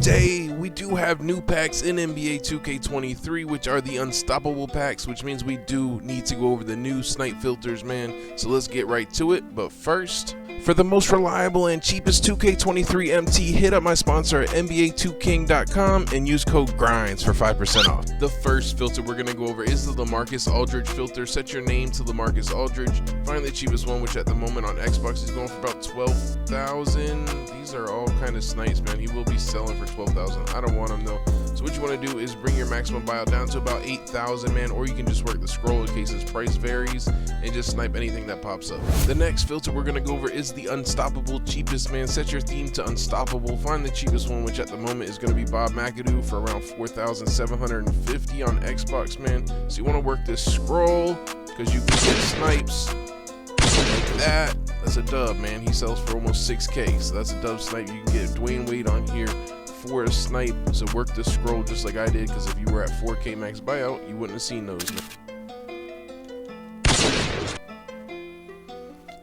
Today, we do have new packs in NBA 2k23, which are the Unstoppable packs, which means we do need to go over the new snipe filters, man. So let's get right to it. But first, for the most reliable and cheapest 2k23 MT, hit up my sponsor at NBA2King.com and use code GRINDS for 5% off. The first filter we're going to go over is the LaMarcus Aldridge filter. Set your name to LaMarcus Aldridge. Find the cheapest one, which at the moment on Xbox is going for about 12,000. These are all kind of snipes, man. He will be selling for 12,000. I don't want him though. So what you want to do is bring your maximum buyout down to about 8,000, man, or you can just work the scroll in case his price varies and just snipe anything that pops up. The next filter we're going to go over is the Unstoppable cheapest, man. Set your theme to Unstoppable. Find the cheapest one, which at the moment is going to be Bob McAdoo for around 4,750 on Xbox, man. So you want to work this scroll because you can get snipes like that. That's a dub, man. He sells for almost 6K, so that's a dub snipe. You can get Dwayne Wade on here for a snipe. So work the scroll just like I did, because if you were at 4K max buyout, you wouldn't have seen those, man.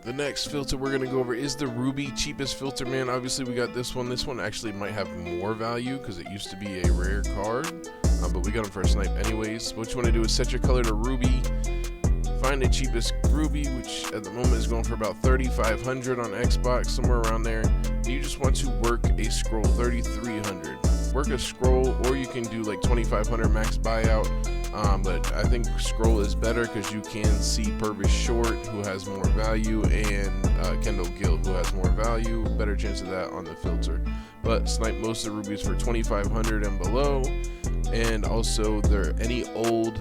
The next filter we're gonna go over is the Ruby cheapest filter, man. Obviously we got this one. This one actually might have more value because it used to be a rare card, but we got them for a snipe anyways. What you want to do is set your color to Ruby. Find the cheapest Ruby, which at the moment is going for about 3,500 on Xbox, somewhere around there. You just want to work a scroll, 3,300. Work a scroll, or you can do like 2,500 max buyout. But I think scroll is better because you can see Purvis Short, who has more value, and Kendall Gill, who has more value. Better chance of that on the filter. But snipe most of the rubies for 2,500 and below. And also, any old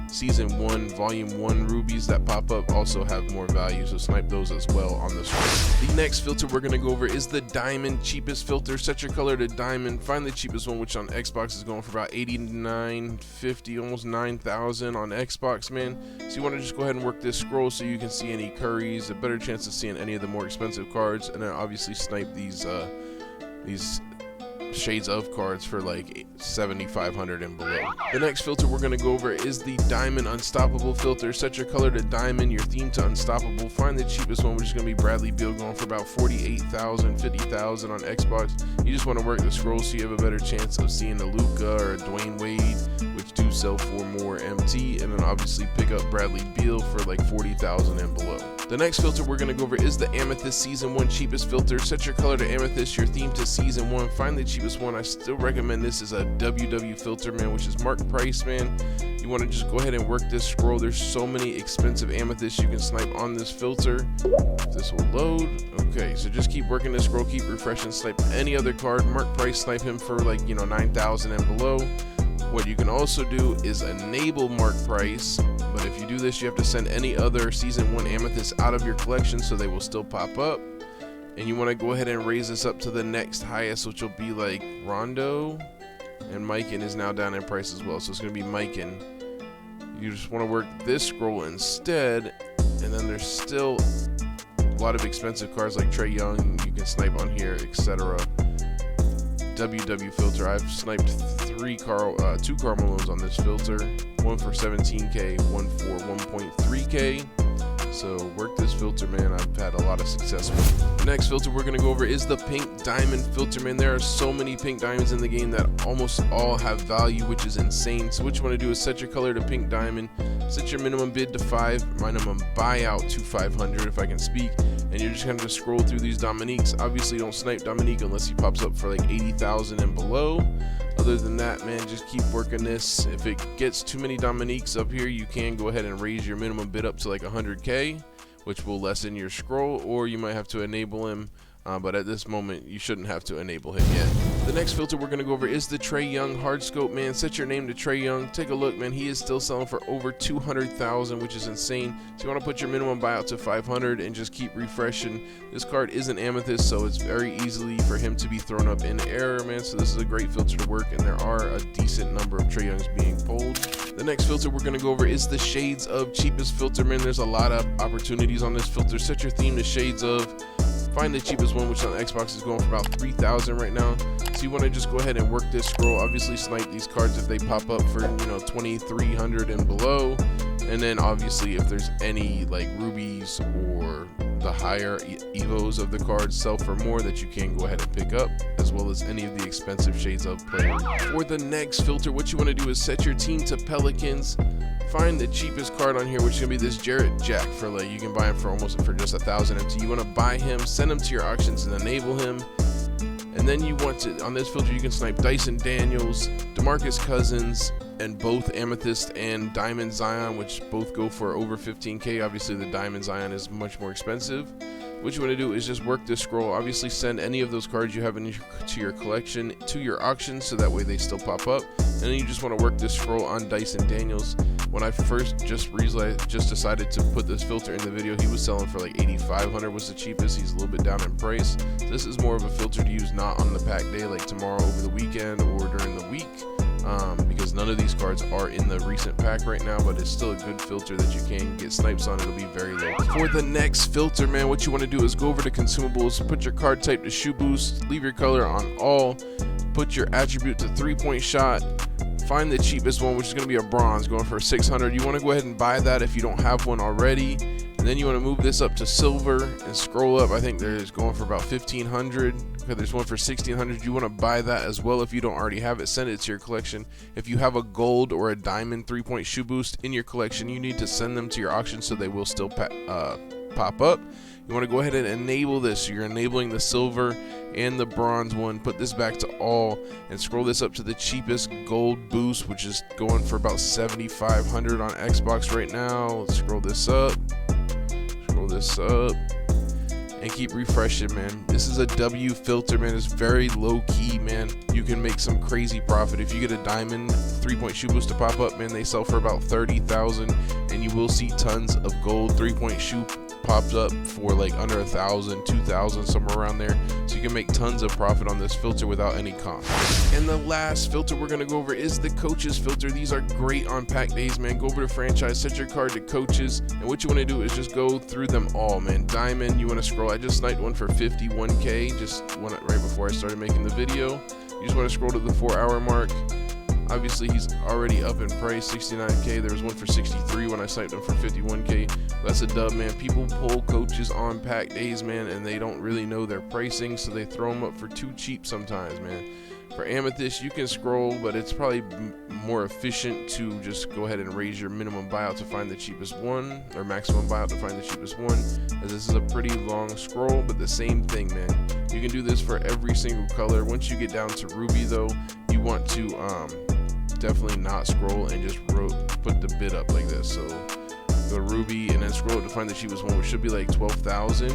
Season 1, Volume 1 rubies that pop up also have more value, so snipe those as well on this one. The next filter we're going to go over is the Diamond cheapest filter. Set your color to Diamond. Find the cheapest one, which on Xbox is going for about 8,950, almost 9,000 on Xbox, man. So you want to just go ahead and work this scroll so you can see any Currys, a better chance of seeing any of the more expensive cards, and then obviously snipe these shades of cards for like 7,500 and below. The next filter we're going to go over is the Diamond Unstoppable filter. Set your color to Diamond, your theme to Unstoppable. Find the cheapest one, which is going to be Bradley Beal, going for about 48,000, 50,000 on Xbox. You just want to work the scroll so you have a better chance of seeing a Luka or a Dwayne Wade, which do sell for more MT, and then obviously pick up Bradley Beal for like 40,000 and below. The next filter we're going to go over is the Amethyst Season 1 cheapest filter. Set your color to Amethyst, your theme to Season 1. Find the cheapest one. I still recommend this as a WW filter, man, which is Mark Price, man. You want to just go ahead and work this scroll. There's so many expensive amethysts you can snipe on this filter. This will load. Okay, so just keep working this scroll, keep refreshing, snipe any other card. Mark Price, snipe him for like, 9,000 and below. What you can also do is enable Mark Price, but if you do this, you have to send any other Season 1 amethyst out of your collection so they will still pop up. And you want to go ahead and raise this up to the next highest, which will be like Rondo, and Mikan is now down in price as well, so it's going to be Mikan. You just want to work this scroll instead, and then there's still a lot of expensive cards like Trey Young you can snipe on here, etc. WW filter. I've sniped two Karl Malones on this filter, one for 17K, one for 1.3K. So work this filter, man. I've had a lot of success with it. The next filter we're going to go over is the Pink Diamond filter, man. There are so many pink diamonds in the game that almost all have value, which is insane. So what you want to do is set your color to Pink Diamond, set your minimum bid to 5, minimum buyout to 500 if I can speak, and you're just going to scroll through these Dominiques. Obviously don't snipe Dominique unless he pops up for like 80,000 and below. Other than that, man, just keep working this. If it gets too many Dominiques up here, you can go ahead and raise your minimum bid up to like 100K, which will lessen your scroll, or you might have to enable him. But at this moment, you shouldn't have to enable him yet. The next filter we're going to go over is the Trey Young hard scope, man. Set your name to Trey Young. Take a look, man. He is still selling for over 200,000, which is insane. So you want to put your minimum buyout to 500 and just keep refreshing. This card is an amethyst, so it's very easily for him to be thrown up in error, man. So this is a great filter to work, and there are a decent number of Trey Youngs being pulled. The next filter we're going to go over is the Shades of cheapest filter, man. There's a lot of opportunities on this filter. Set your theme to Shades of. Find the cheapest one, which on Xbox is going for about 3,000 right now. So you want to just go ahead and work this scroll. Obviously snipe these cards if they pop up for 2,300 and below. And then obviously if there's any like rubies or the higher evos of the cards sell for more that you can go ahead and pick up, as well as any of the expensive shades of player. For the next filter, what you want to do is set your team to Pelicans. Find the cheapest card on here, which is gonna be this Jarrett Jack for like, you can buy him for just 1,000 MT. You want to buy him, send him to your auctions and enable him. And then you want to, on this filter, you can snipe Dyson Daniels, DeMarcus Cousins, and both Amethyst and Diamond Zion, which both go for over 15k. Obviously the Diamond Zion is much more expensive. What you want to do is just work this scroll. Obviously send any of those cards you have to your collection to your auction, so that way they still pop up. And then you just want to work this scroll on Dyson Daniels. When I first just decided to put this filter in the video, he was selling for like 8,500 was the cheapest. He's a little bit down in price. This is more of a filter to use not on the pack day, like tomorrow over the weekend or during the week, because none of these cards are in the recent pack right now, but it's still a good filter that you can get snipes on. It'll be very low. For the next filter, man, what you want to do is go over to Consumables, put your card type to shoe boost, leave your color on all, put your attribute to 3-point shot, find the cheapest one, which is going to be a bronze, going for 600. You want to go ahead and buy that if you don't have one already. And then you want to move this up to silver and scroll up. I think there's going for about 1,500. Okay, there's one for 1,600. You want to buy that as well if you don't already have it. Send it to your collection. If you have a gold or a diamond 3-point shoe boost in your collection, you need to send them to your auction so they will still pop up. You want to go ahead and enable this. So you're enabling the silver and the bronze one. Put this back to all and scroll this up to the cheapest gold boost, which is going for about 7,500 on Xbox right now. Let's scroll this up. And keep refreshing, man. This is a W filter, man. It's very low key, man. You can make some crazy profit if you get a diamond 3-point shoe boost to pop up, man. They sell for about 30,000, and you will see tons of gold 3-point shoe popped up for like under 1,000, 2,000, somewhere around there. So you can make tons of profit on this filter without any cost. And the last filter we're gonna go over is the coaches filter. These are great on pack days, man. Go over to franchise, set your card to coaches, and what you want to do is just go through them all, man. Diamond, you want to scroll. I just sniped one for 51k, just one right before I started making the video. You just want to scroll to the 4-hour mark. Obviously he's already up in price, 69k. There was one for 63 when I sniped him for 51k. That's a dub, man. People pull coaches on pack days, man, and they don't really know their pricing, so they throw them up for too cheap sometimes, man. For Amethyst, you can scroll, but it's probably more efficient to just go ahead and raise your minimum buyout to find the cheapest one, or maximum buyout to find the cheapest one, as this is a pretty long scroll, but the same thing, man. You can do this for every single color. Once you get down to Ruby, though, you want to definitely not scroll and just put the bid up like this. So go to Ruby and then scroll up to find the cheapest one, which should be like 12,000.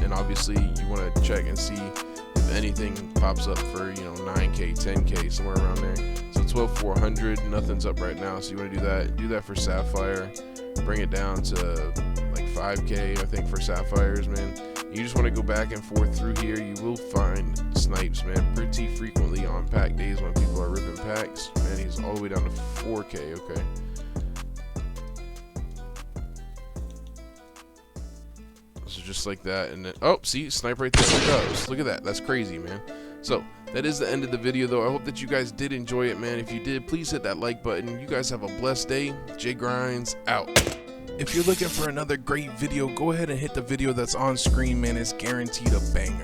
And obviously you want to check and see if anything pops up for, you know, 9k, 10k, somewhere around there. So 12,400, nothing's up right now. So you want to do that. Do that for Sapphire. Bring it down to like 5k, I think, for Sapphires, man. You just want to go back and forth through here. You will find snipes, man, pretty frequently on pack days when people are ripping packs. Man, he's all the way down to 4k, okay. So just like that, and then, oh, see, snipe right there. Look at that. That's crazy, man. So that is the end of the video, though. I hope that you guys did enjoy it, man. If you did, please hit that like button. You guys have a blessed day. J Grinds out. If you're looking for another great video, go ahead and hit the video that's on screen, man. It's guaranteed a banger.